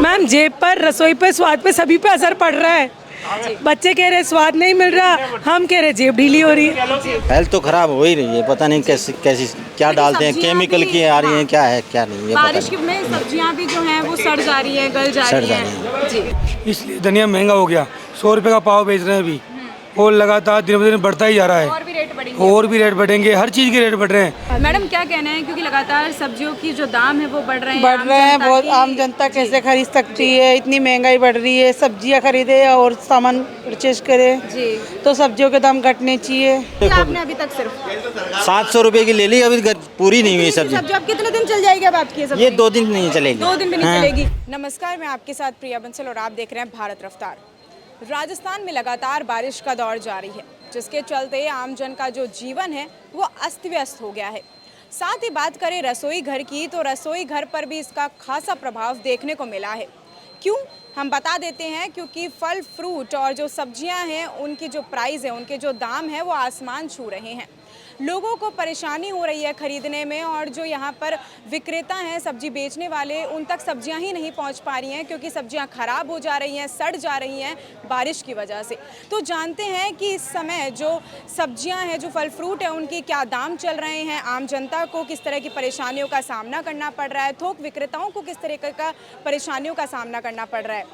Ma'am जेब पर, रसोई पे, स्वाद पे, सभी पे असर पड़ रहा है। बच्चे कह रहे स्वाद नहीं मिल रहा, हम कह रहे जेब ढीली हो रही है। हेल्थ तो खराब हो ही रही है, पता नहीं कैसी कैसी क्या डालते हैं, केमिकल की आ रही हैं, क्या है क्या नहीं है। बारिश में सब्जियां भी जो हैं वो सड़ जा रही हैं, गल जा रही हैं। जी, इसलिए धनिया महंगा हो गया। 100 रुपये का पाव बेच रहे हैं अभी, और लगातार दिन ब दिन बढ़ता ही जा रहा है। और भी रेट बढ़ेंगे। और भी रेट बढ़ेंगे, हर चीज़ के रेट बढ़ रहे हैं। मैडम क्या कहना है, क्योंकि लगातार सब्जियों की जो दाम है वो बढ़ रहे हैं। बहुत। आम जनता कैसे खरीद सकती है, इतनी महंगाई बढ़ रही है। सब्जियां खरीदे और सामान परचेज करे जी, तो सब्जियों के दाम घटने चाहिए। आपने अभी तक सिर्फ 700 रुपये की ले ली, अभी पूरी नहीं हुई सब्जी। सब्जी अब कितने दिन चल जाएगी अब आपकी सब्जी? ये 2 दिन नहीं चलेगी। 2 दिन भी नहीं हाँ। चलेगी। नमस्कार, मैं आपके साथ प्रिया बंसल और आप देख रहे हैं भारत रफ्तार। राजस्थान में लगातार बारिश का दौर जारी है, जिसके चलते आमजन का जो जीवन है वो अस्त व्यस्त हो गया है। साथ ही बात करें रसोई घर की, तो रसोई घर पर भी इसका खासा प्रभाव देखने को मिला है। क्यों, हम बता देते हैं, क्योंकि फल फ्रूट और जो सब्जियां हैं उनकी जो प्राइस है, उनके जो दाम है वो आसमान छू रहे हैं। लोगों को परेशानी हो रही है खरीदने में, और जो यहाँ पर विक्रेता हैं, सब्जी बेचने वाले, उन तक सब्जियां ही नहीं पहुँच पा रही हैं, क्योंकि सब्जियां खराब हो जा रही हैं, सड़ जा रही हैं बारिश की वजह से। तो जानते हैं कि इस समय जो सब्जियां हैं, जो फल फ्रूट है, उनके क्या दाम चल रहे हैं, आम जनता को किस तरह की परेशानियों का सामना करना पड़ रहा है, थोक विक्रेताओं को किस तरह का परेशानियों का सामना करना पड़ रहा है।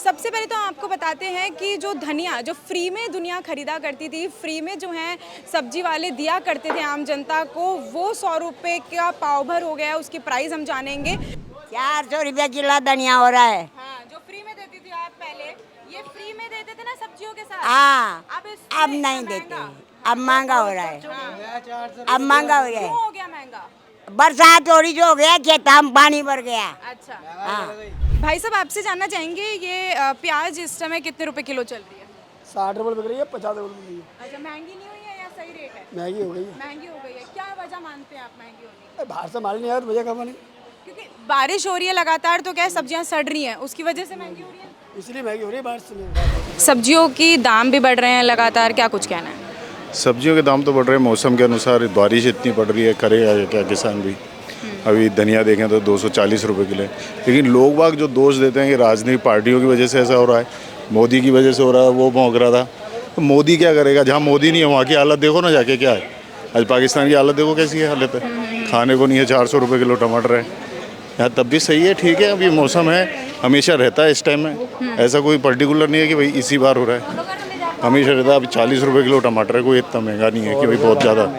सबसे पहले तो आपको बताते हैं कि जो धनिया जो फ्री में दुनिया खरीदा करती थी, फ्री में जो है सब्जी वाले दिया करते थे आम जनता को, वो 100 रुपये का पाव भर हो गया। उसकी प्राइस हम जानेंगे। 400 रुपया किलो धनिया हो रहा है। हाँ, जो फ्री में देती थी आप पहले, ये फ्री में देते थे ना सब्जियों के साथ। हाँ, अब नहीं देते, अब महंगा हो रहा है। अब महंगा हो गया है। क्यों हो गया महंगा? बरसात हो रही जो हो गया, खेता में पानी भर गया। अच्छा, हाँ, भाई साहब आपसे जानना चाहेंगे, ये प्याज इस समय कितने रुपए किलो चल रही है? 60 रुपये बिक रही है, 50 रुपये बिक रही है। अच्छा, महंगी नहीं हुई है या सही रेट है? महंगी हो गई है। महंगी हो गई है। क्या वजह मानते हैं आप महंगी होने की? बाहर से माल नहीं आया तो वजह खबर नहीं, क्योंकि बारिश हो रही है लगातार, तो क्या है, सब्जियां सड़ रही हैं, उसकी वजह से महंगी हो रही है। इसलिए महंगी हो रही है बाहर से। सब्जियों की दाम भी बढ़ रहे हैं लगातार, क्या कुछ कहना है? सब्जियों के दाम तो बढ़ रहे हैं मौसम के अनुसार। बारिश इतनी पड़ रही है, करेगा क्या किसान भी। अभी धनिया देखें तो 240 रुपये किलो है। लेकिन लोग बाग जो दोष देते हैं कि राजनीतिक पार्टियों की वजह से ऐसा हो रहा है, मोदी की वजह से हो रहा है, वो भौंक रहा था। तो मोदी क्या करेगा? जहाँ मोदी नहीं है वहाँ की हालत देखो ना जाके, क्या है। आज पाकिस्तान की हालत देखो कैसी है, हालत है, खाने को नहीं है। 400 रुपये किलो टमाटर है यहाँ, तब भी सही है, ठीक है। अभी मौसम है, हमेशा रहता है इस टाइम में, ऐसा कोई पर्टिकुलर नहीं है कि भाई इसी बार हो रहा है, हमेशा रहता है। अभी 40 रुपये किलो टमाटर है, कोई इतना महंगा नहीं है कि भाई बहुत ज़्यादा।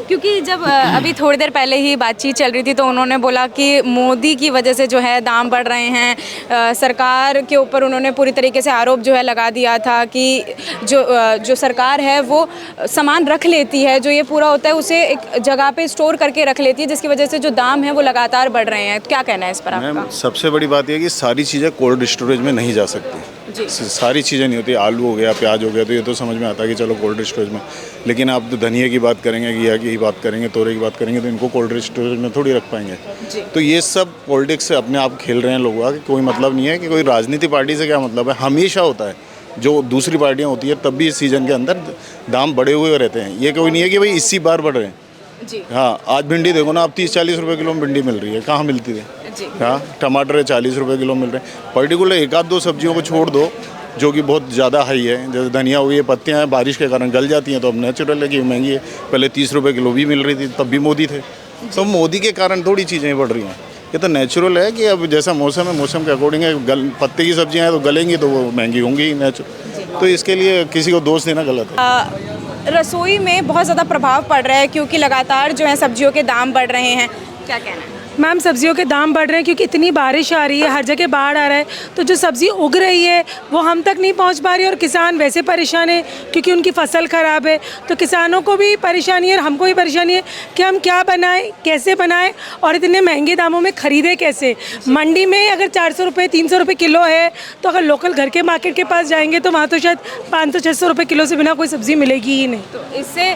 क्योंकि जब अभी थोड़ी देर पहले ही बातचीत चल रही थी, तो उन्होंने बोला कि मोदी की वजह से जो है दाम बढ़ रहे हैं। सरकार के ऊपर उन्होंने पूरी तरीके से आरोप जो है लगा दिया था कि जो सरकार है वो सामान रख लेती है, जो ये पूरा होता है उसे एक जगह पे स्टोर करके रख लेती है, जिसकी वजह से जो दाम है वो लगातार बढ़ रहे हैं। तो क्या कहना है इस पर आपका? सबसे बड़ी बात यह है कि सारी चीज़ें कोल्ड स्टोरेज में नहीं जा सकती। सारी चीज़ें नहीं होती। आलू हो गया, प्याज हो गया, तो ये तो समझ में आता है कि चलो कोल्ड स्टोरेज में। लेकिन आप तो धनिया की बात करेंगे, घिया की बात करेंगे, तोरे की बात करेंगे, तो इनको कोल्ड स्टोरेज में थोड़ी रख पाएंगे। तो ये सब पॉलिटिक्स से अपने आप खेल रहे हैं लोग। कोई मतलब नहीं है कि कोई राजनीतिक पार्टी से क्या मतलब है। हमेशा होता है, जो दूसरी पार्टियाँ होती है तब भी इस सीज़न के अंदर दाम बढ़े हुए रहते हैं। ये कोई नहीं है कि भाई इसी बार बढ़ रहे हैं जी। हाँ, आज भिंडी देखो ना, अब 30-40 रुपये किलो में भिंडी मिल रही है, कहाँ मिलती है जी। हाँ, टमाटर है 40 रुपये किलो मिल रहे हैं। पर्टिकुलर एक आध दो सब्जियों को छोड़ दो जो कि बहुत ज़्यादा हाई है, जैसे धनिया हुई है, पत्तियाँ हैं, बारिश के कारण गल जाती हैं, तो अब नेचुरल है कि महंगी है। पहले 30 रुपये किलो भी मिल रही थी, तब भी मोदी थे। तो मोदी के कारण थोड़ी चीज़ें बढ़ रही हैं। ये तो नेचुरल है कि अब जैसा मौसम है, मौसम के अकॉर्डिंग है। पत्ते की सब्जियाँ हैं तो गलेंगी तो वो महंगी होंगी ही नेचुरल। तो इसके लिए किसी को दोष देना गलत है। रसोई में बहुत ज़्यादा प्रभाव पड़ रहा है, क्योंकि लगातार जो है सब्जियों के दाम बढ़ रहे हैं। क्या कहना है? मैम सब्जियों के दाम बढ़ रहे हैं क्योंकि इतनी बारिश आ रही है, हर जगह बाढ़ आ रहा है, तो जो सब्ज़ी उग रही है वो हम तक नहीं पहुंच पा रही है, और किसान वैसे परेशान है क्योंकि उनकी फसल ख़राब है। तो किसानों को भी परेशानी है और हमको भी परेशानी है कि हम क्या बनाएं, कैसे बनाएं, और इतने महंगे दामों में ख़रीदें कैसे। मंडी में अगर 400 रुपये 300 रुपये किलो है, तो अगर लोकल घर के मार्केट के पास जाएंगे तो वहाँ तो शायद 500-600 रुपये किलो से बिना कोई सब्ज़ी मिलेगी ही नहीं। तो इससे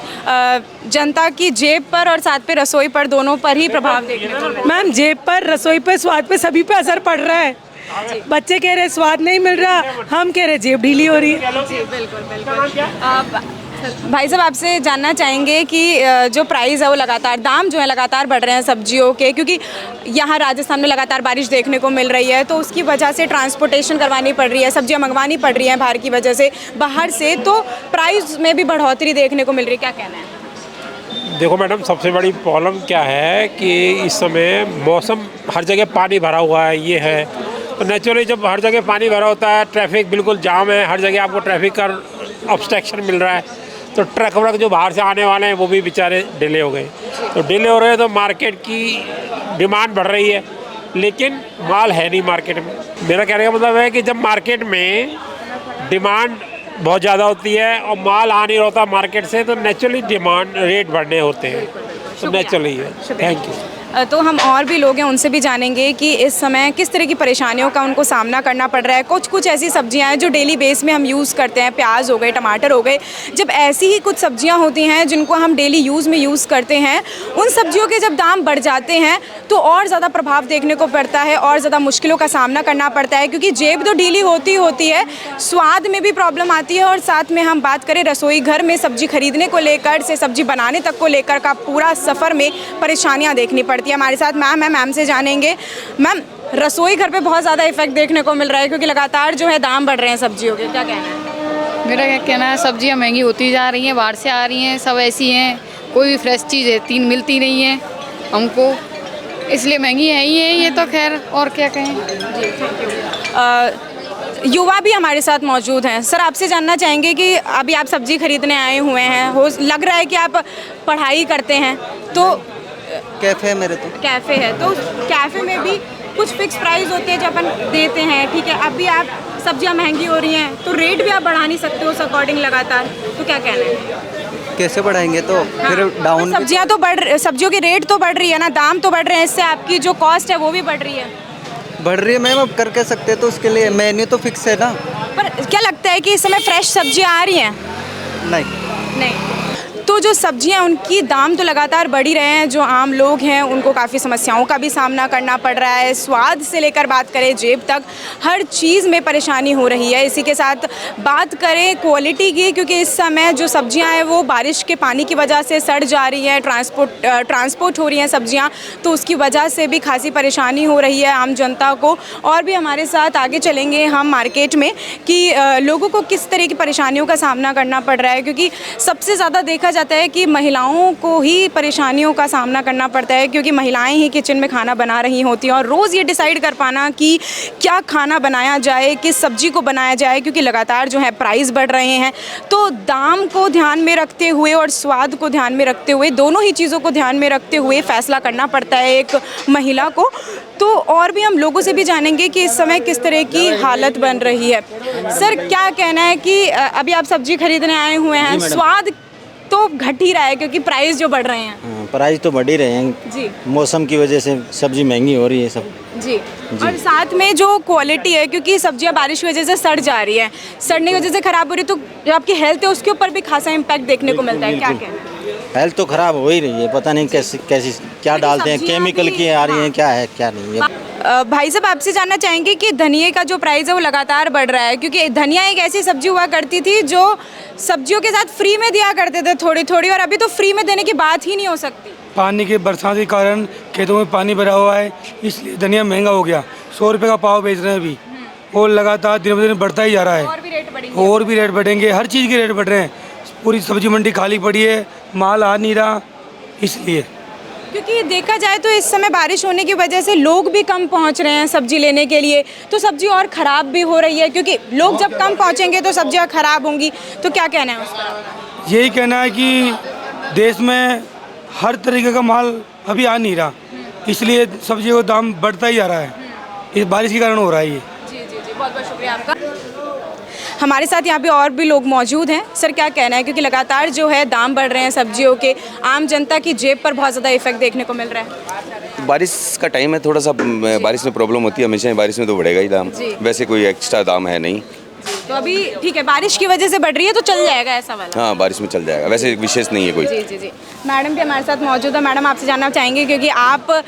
जनता की जेब पर और साथ पे रसोई पर, दोनों पर ही प्रभाव देखने को मिला। मैम जेब पर, रसोई पे, स्वाद पे, सभी पे असर पड़ रहा है। बच्चे कह रहे स्वाद नहीं मिल रहा, हम कह रहे जेब ढीली हो रही है। जी बिल्कुल बिल्कुल। भाई साहब आपसे जानना चाहेंगे कि जो प्राइस है वो लगातार दाम जो है लगातार बढ़ रहे हैं सब्जियों के, क्योंकि यहाँ राजस्थान में लगातार बारिश देखने को मिल रही है, तो उसकी वजह से ट्रांसपोर्टेशन करवानी पड़ रही है, सब्जियाँ मंगवानी पड़ रही हैं बाहर की वजह से, बाहर से, तो प्राइस में भी बढ़ोतरी देखने को मिल रही है, क्या कहना है? देखो मैडम, सबसे बड़ी प्रॉब्लम क्या है कि इस समय मौसम हर जगह पानी भरा हुआ है, ये है तो नेचुरली जब हर जगह पानी भरा होता है, ट्रैफिक बिल्कुल जाम है, हर जगह आपको ट्रैफिक का ऑब्स्ट्रक्शन मिल रहा है, तो ट्रक व्रक जो बाहर से आने वाले हैं वो भी बेचारे डिले हो गए, तो डिले हो रहे हैं तो मार्केट की डिमांड बढ़ रही है, लेकिन माल है नहीं मार्केट में। मेरा कहने का मतलब है कि जब मार्केट में डिमांड बहुत ज़्यादा होती है और माल आ नहीं होता मार्केट से, तो नेचुरली डिमांड रेट बढ़ने होते हैं, तो नेचुरली है। Thank you. तो हम और भी लोग हैं उनसे भी जानेंगे कि इस समय किस तरह की परेशानियों का उनको सामना करना पड़ रहा है। कुछ ऐसी सब्जियां हैं जो डेली बेस में हम यूज़ करते हैं, प्याज हो गए, टमाटर हो गए, जब ऐसी ही कुछ सब्जियां होती हैं जिनको हम डेली यूज़ में यूज़ करते हैं, उन सब्जियों के जब दाम बढ़ जाते हैं तो और ज़्यादा प्रभाव देखने को पड़ता है और ज़्यादा मुश्किलों का सामना करना पड़ता है, क्योंकि जेब तो ढीली होती है, स्वाद में भी प्रॉब्लम आती है, और साथ में हम बात करें रसोई घर में सब्जी खरीदने को लेकर से सब्जी बनाने तक को लेकर का पूरा सफ़र में परेशानियाँ देखनी पड़ती है। हमारे साथ मैम है, मैम से जानेंगे। मैम, रसोई घर पे बहुत ज़्यादा इफेक्ट देखने को मिल रहा है क्योंकि लगातार जो है दाम बढ़ रहे हैं सब्जियों के, क्या कहना है? मेरा क्या कहना है, सब्जियां महंगी होती जा रही हैं, बाहर से आ रही हैं, सब ऐसी हैं, कोई भी फ्रेश चीज़ है तीन मिलती नहीं है हमको, इसलिए महंगी है ही है ये तो। खैर और क्या कहें। युवा भी हमारे साथ मौजूद हैं। सर, आपसे जानना चाहेंगे कि अभी आप सब्जी खरीदने आए हुए हैं, हो लग रहा है कि आप पढ़ाई करते हैं, तो कैफ़े है मेरे, तो कैफ़े है, तो कैफ़े में भी कुछ फिक्स प्राइस होते हैं जो अपन देते हैं, ठीक है। अभी आप सब्जियां महंगी हो रही हैं तो रेट भी आप बढ़ा नहीं सकते उस अकॉर्डिंग लगातार, तो क्या कहना है? कैसे बढ़ाएंगे? तो फिर डाउन सब्जियां तो सब्जियों की रेट तो बढ़ रही है ना, दाम तो बढ़ रहे हैं, इससे आपकी जो कॉस्ट है वो भी बढ़ रही है। बढ़ रही है मैम, अब कर के सकते, तो उसके लिए मेन्यू तो फिक्स है ना। पर क्या लगता है कि इस समय फ्रेश सब्जियां आ रही हैं? नहीं। तो जो सब्जियां उनकी दाम तो लगातार बढ़ ही रहे हैं, जो आम लोग हैं उनको काफ़ी समस्याओं का भी सामना करना पड़ रहा है, स्वाद से लेकर बात करें जेब तक, हर चीज़ में परेशानी हो रही है। इसी के साथ बात करें क्वालिटी की, क्योंकि इस समय जो सब्जियां हैं वो बारिश के पानी की वजह से सड़ जा रही हैं, ट्रांसपोर्ट हो रही हैं सब्जियां, तो उसकी वजह से भी खासी परेशानी हो रही है आम जनता को। और भी हमारे साथ आगे चलेंगे हम मार्केट में कि लोगों को किस तरह की परेशानियों का सामना करना पड़ रहा है, क्योंकि सबसे ज़्यादा देखा जाता है कि महिलाओं को ही परेशानियों का सामना करना पड़ता है, क्योंकि महिलाएं ही किचन में खाना बना रही होती हैं, और रोज़ ये डिसाइड कर पाना कि क्या खाना बनाया जाए, किस सब्जी को बनाया जाए, क्योंकि लगातार जो है प्राइस बढ़ रहे हैं, तो दाम को ध्यान में रखते हुए और स्वाद को ध्यान में रखते हुए, दोनों ही चीज़ों को ध्यान में रखते हुए फैसला करना पड़ता है एक महिला को। तो और भी हम लोगों से भी जानेंगे कि इस समय किस तरह की हालत बन रही है। सर, क्या कहना है कि अभी आप सब्जी खरीदने आए हुए हैं, स्वाद तो घट ही रहा है क्योंकि प्राइस जो बढ़ रहे हैं? प्राइस तो बढ़ ही रहे हैं जी, मौसम की वजह से सब्जी महंगी हो रही है सब जी। और साथ में जो क्वालिटी है, क्योंकि सब्जियां बारिश की वजह से सड़ जा रही है, सड़ने की वजह से ख़राब हो रही है, तो जो आपकी हेल्थ है उसके ऊपर भी खासा इम्पैक्ट देखने को मिलता है, क्या कहना है? हेल्थ तो ख़राब हो ही रही है, पता नहीं कैसी क्या डालते हैं, केमिकल की आ रही हैं, क्या है क्या नहीं है। भाई साहब, आपसे जानना चाहेंगे कि धनिए का जो प्राइस है वो लगातार बढ़ रहा है, क्योंकि धनिया एक ऐसी सब्जी हुआ करती थी जो सब्जियों के साथ फ्री में दिया करते थे थोड़ी थोड़ी, और अभी तो फ्री में देने की बात ही नहीं हो सकती। पानी के बरसात के कारण खेतों में पानी भरा हुआ है, इसलिए धनिया महंगा हो गया। 100 रुपये का पाव बेच रहे हैं अभी, और लगातार दिन ब दिन बढ़ता ही जा रहा है, और भी रेट बढ़ेंगे, हर चीज़ के रेट बढ़ रहे हैं। पूरी सब्जी मंडी खाली पड़ी है, माल आ नहीं रहा, इसलिए। क्योंकि देखा जाए तो इस समय बारिश होने की वजह से लोग भी कम पहुंच रहे हैं सब्जी लेने के लिए, तो सब्जी और ख़राब भी हो रही है, क्योंकि लोग जब कम पहुंचेंगे तो सब्जियां ख़राब होंगी, तो क्या कहना है उसका? यही कहना है कि देश में हर तरीके का माल अभी आ नहीं रहा, इसलिए सब्जियों का दाम बढ़ता ही जा रहा है, इस बारिश के कारण हो रहा है ये। जी, बहुत बहुत शुक्रिया आपका। हमारे साथ यहाँ पे और भी लोग मौजूद हैं। सर, क्या कहना है, क्योंकि लगातार जो है दाम बढ़ रहे हैं सब्जियों के, आम जनता की जेब पर बहुत ज़्यादा इफेक्ट देखने को मिल रहा है? बारिश का टाइम है, थोड़ा सा बारिश में प्रॉब्लम होती है हमेशा, बारिश में तो बढ़ेगा ही दाम, वैसे कोई एक्स्ट्रा दाम है नहीं। तो अभी ठीक है, बारिश की वजह से बढ़ रही है तो चल जाएगा ऐसा वाला? हाँ, बारिश में चल जाएगा, वैसे विशेष नहीं है कोई। जी। मैडम भी हमारे साथ मौजूद है। मैडम, आपसे जानना चाहेंगे, क्योंकि आप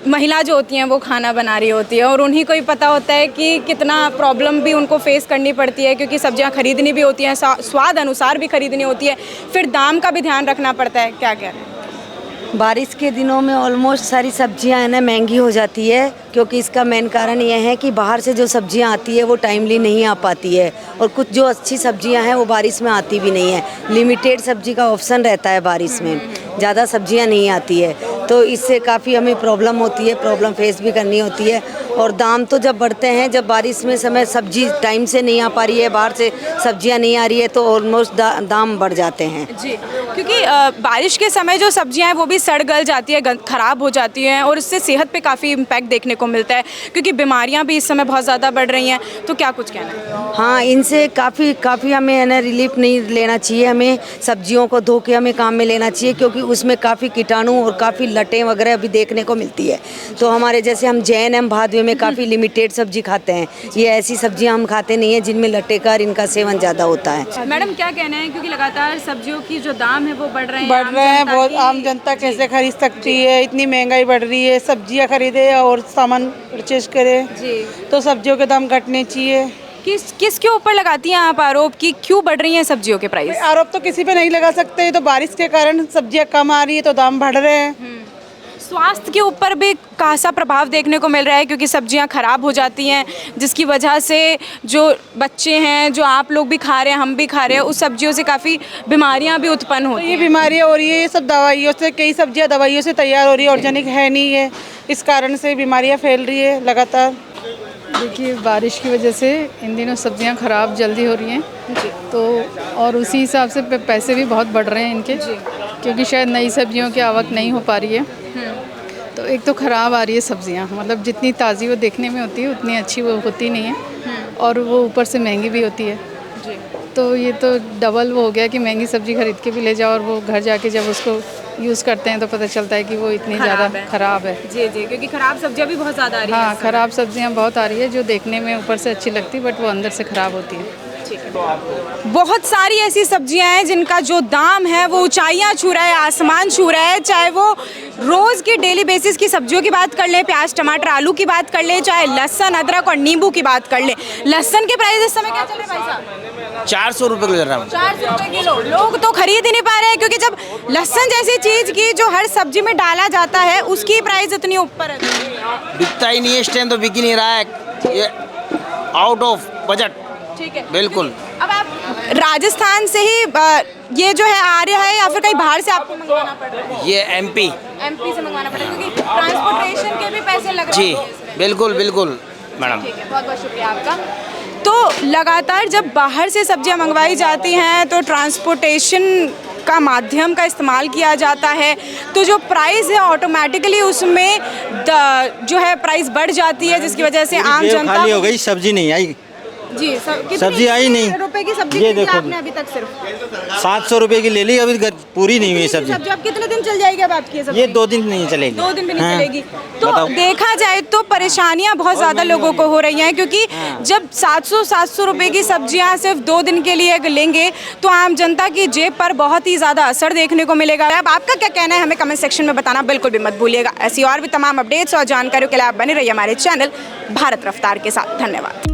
महिला जो होती हैं वो खाना बना रही होती है और उन्हीं को ही पता होता है कि कितना प्रॉब्लम भी उनको फेस करनी पड़ती है, क्योंकि सब्जियां खरीदनी भी होती हैं, स्वाद अनुसार भी खरीदनी होती है, फिर दाम का भी ध्यान रखना पड़ता है। क्या कह रहे हैं? बारिश के दिनों में ऑलमोस्ट सारी सब्जियां है ना महंगी हो जाती है, क्योंकि इसका मेन कारण यह है कि बाहर से जो सब्जियां आती है वो टाइमली नहीं आ पाती है, और कुछ जो अच्छी सब्जियां हैं वो बारिश में आती भी नहीं है। लिमिटेड सब्जी का ऑप्शन रहता है बारिश में, ज़्यादा सब्जियां नहीं आती है, तो इससे काफ़ी हमें प्रॉब्लम होती है, प्रॉब्लम फेस भी करनी होती है। और दाम तो जब बढ़ते हैं, जब बारिश में समय सब्जी टाइम से नहीं आ पा रही है, बाहर से सब्जियां नहीं आ रही है, तो ऑलमोस्ट दाम बढ़ जाते हैं जी। क्योंकि बारिश के समय जो सब्जियां हैं वो भी सड़ गल जाती है, ख़राब हो जाती हैं, और इससे सेहत पे काफ़ी इम्पैक्ट देखने को मिलता है, क्योंकि बीमारियां भी इस समय बहुत ज़्यादा बढ़ रही हैं। तो क्या कुछ कहना है? हाँ, इनसे काफ़ी हमें है ना रिलीफ नहीं लेना चाहिए, हमें सब्जियों को धो के हमें काम में लेना चाहिए, क्योंकि उसमें काफ़ी कीटाणु और काफ़ी लटें वगैरह भी देखने को मिलती है। तो हमारे जैसे हम जैन हम भादवे में काफ़ी लिमिटेड सब्जी खाते हैं, ये ऐसी सब्जियां हम खाते नहीं हैं जिनमें लटे का इनका सेवन ज़्यादा होता है। मैडम क्या कहना है, क्योंकि लगातार सब्जियों की जो दाम है वो बढ़ रहे हैं बहुत, आम जनता कैसे खरीद सकती है? इतनी महंगाई बढ़ रही है, सब्जियां खरीदे और सामान परचेज करे जी, तो सब्जियों के दाम घटने चाहिए। किसके ऊपर लगाती हैं आप आरोप कि क्यों बढ़ रही हैं सब्जियों के प्राइस? आरोप तो किसी पे नहीं लगा सकते, तो बारिश के कारण सब्जियां कम आ रही है तो दाम बढ़ रहे हैं। स्वास्थ्य के ऊपर भी खासा प्रभाव देखने को मिल रहा है, क्योंकि सब्जियां खराब हो जाती हैं, जिसकी वजह से जो बच्चे हैं, जो आप लोग भी खा रहे हैं, हम भी खा रहे हैं, उस सब्जियों से काफ़ी बीमारियां भी उत्पन्न होती हैं। ये बीमारियां हो रही है, ये सब दवाइयों से, कई सब्जियां दवाइयों से तैयार हो रही है, ऑर्गेनिक है नहीं है, इस कारण से बीमारियां फैल रही है लगातार। देखिए, बारिश की वजह से इन दिनों सब्जियां ख़राब जल्दी हो रही हैं, तो और उसी हिसाब से पैसे भी बहुत बढ़ रहे हैं इनके, क्योंकि शायद नई सब्जियों की आवक नहीं हो पा रही है। तो एक तो ख़राब आ रही है सब्जियां, मतलब जितनी ताज़ी वो देखने में होती है उतनी अच्छी वो होती नहीं है, और वो ऊपर से महंगी भी होती है जी। तो ये तो डबल वो हो गया कि महंगी सब्ज़ी खरीद के भी ले जाओ, और वो घर जाके जब उसको यूज़ करते हैं तो पता चलता है कि वो इतनी ज़्यादा ख़राब है। जी जी, क्योंकि ख़राब सब्जियां भी बहुत ज़्यादा आ रही हैं। हाँ, ख़राब सब्जियां बहुत आ रही है, जो देखने में ऊपर से अच्छी लगती है बट वो अंदर से ख़राब होती है। बहुत सारी ऐसी सब्जियां हैं जिनका जो दाम है वो ऊंचाइयां छू रहा है, आसमान छू रहा है, चाहे वो रोज़ की डेली बेसिस की सब्जियों की बात कर लें, प्याज टमाटर आलू की बात कर लें, चाहे लहसुन अदरक और नींबू की बात कर लें। लहसुन के प्राइस इस समय क्या चल रहे हैं भाई साहब? 400 रुपये किलो चल रहा है। 400 रुपये किलो। लोग तो खरीद ही नहीं पा रहे हैं, क्योंकि जब लहसुन जैसी चीज़ की जो हर सब्जी में डाला जाता है उसकी प्राइस इतनी ऊपर है, बिकता ही नहीं है, इस टाइम तो बिक ही नहीं रहा है, ये आउट ऑफ बजट। ठीक है, बिल्कुल। अब आप राजस्थान से ही ये जो है आ रहा है, या फिर कहीं बाहर से आपको मंगवाना पड़ रहा है? ये एमपी से मंगवाना पड़ेगा, क्योंकि ट्रांसपोर्टेशन के भी पैसे लग रहे हैं। जी बिल्कुल बिल्कुल मैडम। ठीक है, बहुत बहुत शुक्रिया आपका। तो लगातार जब बाहर से सब्जियां मंगवाई जाती हैं तो ट्रांसपोर्टेशन का माध्यम का इस्तेमाल किया जाता है, तो जो प्राइस है ऑटोमेटिकली उसमें जो है प्राइस बढ़ जाती है, जिसकी वजह से आम जनता खाली हो गई, सब्जी नहीं आई जी। सब्जी आई नहीं। रुपए की सब्जी ये कितनी देखो, आपने अभी तक सिर्फ 700 रुपये की ले ली, अभी पूरी नहीं हुई सब्जी। अब कितने दिन चल जाएगी अब आपकी सब्जी? ये 2 दिन नहीं चलेगी। 2 दिन भी नहीं हाँ। चलेगी। तो देखा जाए तो परेशानियां बहुत ज़्यादा लोगों को हो रही हैं, क्योंकि जब 700 रुपये की सब्जियां सिर्फ 2 दिन के लिए लेंगे तो आम जनता की जेब पर बहुत ही ज़्यादा असर देखने को मिलेगा। अब आपका क्या कहना है, हमें कमेंट सेक्शन में बताना बिल्कुल भी मत भूलिएगा। ऐसी और भी तमाम अपडेट्स और जानकारियों के लिए आप बने रहिए हमारे चैनल भारत रफ्तार के साथ। धन्यवाद।